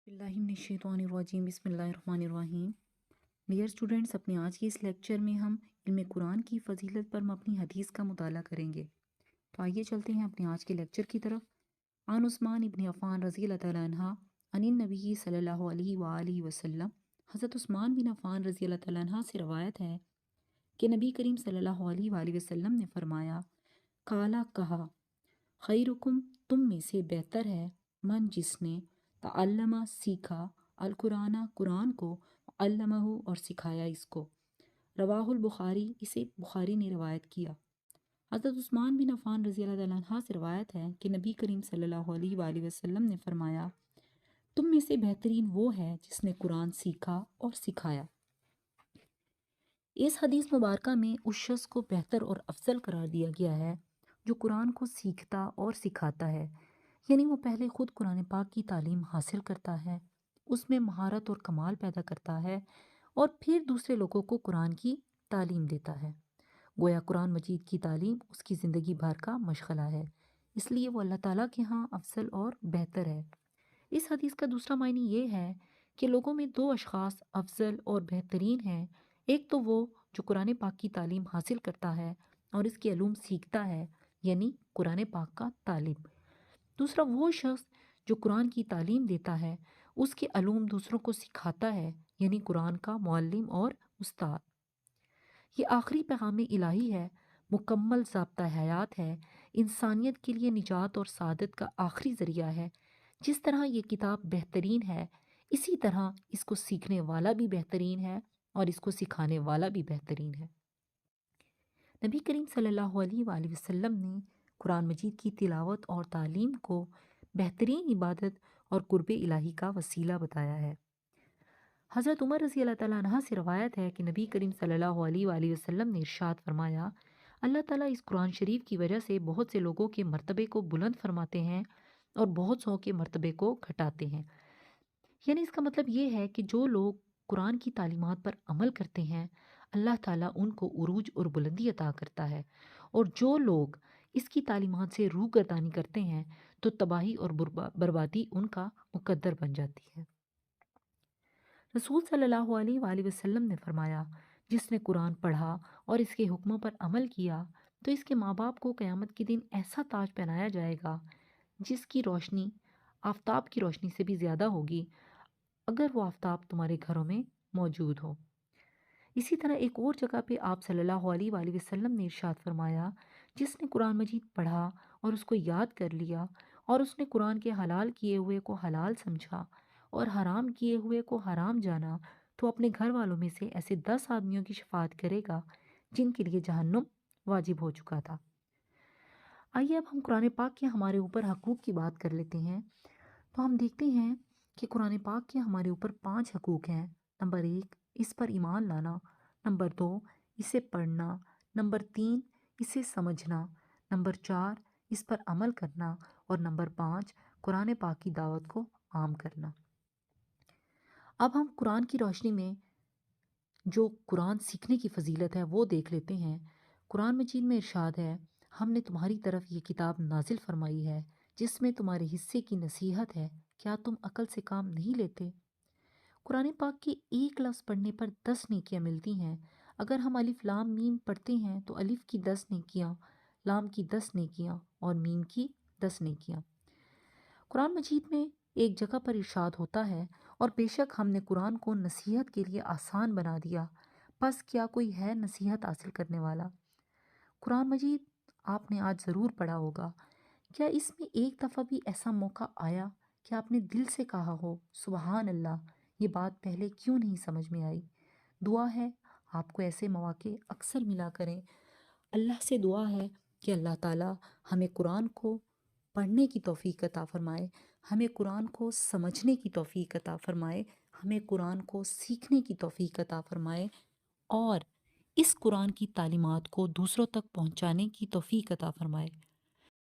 बिस्मिल्लाहिर्रहमानिर्रहीम बिस्मिल्लाहिर्रहमानिर्रहीम। Dear students, अपने आज के इस लेक्चर में हम इल्म कुरान की फ़जीलत पर मबनी हदीस का मुताला करेंगे। तो आइए चलते हैं अपने आज के लेक्चर की तरफ। आन उस्मान इब्न अफ़ान रज़ी अल्लाह तआला अन्हा अनिन नबी सल्लल्लाहु अलैहि वआलिहि वसल्लम, हज़रत उस्मान बिन अफ़ान रज़ी अल्लाह तआला अन्हा से रवायत है कि नबी करीम सल्लल्लाहु अलैहि वआलिहि वसल्लम ने फरमाया, काला कहा, खैरुकुम, तुम में से बेहतर है मन जिसने तअल्लमा सीखा अल कुराना, कुरान को, अल्लमहु और सिखाया इसको। रवाहुल बुखारी, इसे बुखारी ने रवायत किया। हज़रत उस्मान बिन अफ़ान रज़ी अल्लाह तआला अन्हा से रवायत है कि नबी करीम सल्लल्लाहु अलैहि वसल्लम ने फरमाया, तुम में से बेहतरीन वो है जिसने कुरान सीखा और सिखाया। इस हदीस मुबारका में उस शख्स को बेहतर और अफजल करार दिया गया है जो कुरान को सीखता और सिखाता है, यानी वो पहले खुद कुरान पाक की तालीम हासिल करता है, उसमें महारत और कमाल पैदा करता है और फिर दूसरे लोगों को कुरान की तालीम देता है। गोया कुरान मजीद की तालीम उसकी ज़िंदगी भर का मशगला है, इसलिए वो अल्लाह ताला के यहाँ अफजल और बेहतर है। इस हदीस का दूसरा मायने ये है कि लोगों में दो अशखास अफजल और बेहतरीन हैं। एक तो वो जो कुरान पाक की तालीम हासिल करता है और इसके अलूम सीखता है, यानी कुरान पाक का तालिब। दूसरा वो शख्स जो कुरान की तालीम देता है, उसके अलूम दूसरों को सिखाता है, यानी कुरान का मुअल्लिम और उस्ताद। ये आखिरी पैगाम इलाही है, मुकम्मल ज़ाब्ता हयात है, इंसानियत के लिए निजात और सादत का आखिरी ज़रिया है। जिस तरह ये किताब बेहतरीन है, इसी तरह इसको सीखने वाला भी बेहतरीन है और इसको सिखाने वाला भी बेहतरीन है। नबी करीम सल्लल्लाहु अलैहि वसल्लम ने कुरान मजीद की तिलावत और तालीम को बेहतरीन इबादत और कुर्ब इलाही का वसीला बताया है। हज़रत उमर रज़ी अल्लाह तआला अन्हा से रवायत है कि नबी करीम सल्लल्लाहु अलैहि वसल्लम ने इरशाद फरमाया, अल्लाह ताला इस कुरान शरीफ की वजह से बहुत से लोगों के मर्तबे को बुलंद फरमाते हैं और बहुत सौ के मर्तबे को घटाते हैं। यानी इसका मतलब ये है कि जो लोग कुरान की तालीमात पर अमल करते हैं, अल्लाह ताला उनको उरूज और बुलंदी अता करता है, और जो लोग इसकी तालीमात से रूगर्दानी करते हैं तो तबाही और बर्बादी उनका मुकद्दर बन जाती है। रसूल सल्लल्लाहु अलैहि वसल्लम ने फरमाया, जिसने कुरान पढ़ा और इसके हुक्मों पर अमल किया तो इसके माँ बाप को क़यामत के दिन ऐसा ताज पहनाया जाएगा जिसकी रोशनी आफताब की रोशनी से भी ज़्यादा होगी, अगर वो आफताब तुम्हारे घरों में मौजूद हो। इसी तरह एक और जगह पे आप सल्लल्लाहु अलैहि वसल्लम ने इरशाद फरमाया, जिसने कुरान मजीद पढ़ा और उसको याद कर लिया और उसने कुरान के हलाल किए हुए को हलाल समझा और हराम किए हुए को हराम जाना, तो अपने घर वालों में से ऐसे 10 आदमियों की शफाअत करेगा जिनके लिए जहन्नुम वाजिब हो चुका था। आइए अब हम कुरान पाक के हमारे ऊपर हकूक़ की बात कर लेते हैं। तो हम देखते हैं कि कुरान पाक के हमारे ऊपर 5 हकूक़ हैं। नंबर 1, इस पर ईमान लाना। नंबर 2, इसे पढ़ना। नंबर 3, इसे समझना। नंबर 4, इस पर अमल करना। और नंबर 5, कुरान पाक की दावत को आम करना। अब हम कुरान की रोशनी में जो कुरान सीखने की फ़जीलत है वो देख लेते हैं। कुरान मजीद में इरशाद है, हमने तुम्हारी तरफ ये किताब नाजिल फरमाई है जिसमें तुम्हारे हिस्से की नसीहत है, क्या तुम अकल से काम नहीं लेते? कुरान पाक के एक लफ्ज़ पढ़ने पर 10 नेकियां मिलती हैं। अगर हम अलिफ लाम मीम पढ़ते हैं तो अलिफ की 10 नेकियां, लाम की 10 नेकियां और मीम की 10 नेकियां। कुरान मजीद में एक जगह पर इरशाद होता है, और बेशक हमने कुरान को नसीहत के लिए आसान बना दिया, बस क्या कोई है नसीहत हासिल करने वाला? कुरान मजीद आपने आज ज़रूर पढ़ा होगा। क्या इसमें एक दफ़ा भी ऐसा मौका आया कि आपने दिल से कहा हो, सुबहान अल्लाह, ये बात पहले क्यों नहीं समझ में आई? दुआ है आपको ऐसे मौके अक्सर मिला करें। अल्लाह से दुआ है कि अल्लाह ताला हमें कुरान को पढ़ने की तौफीक अता फ़रमाए, हमें कुरान को समझने की तौफीक अता फ़रमाए, हमें कुरान को सीखने की तौफीक अता फ़रमाए और इस कुरान की तालीमात को दूसरों तक पहुंचाने की तौफीक अता फ़रमाए।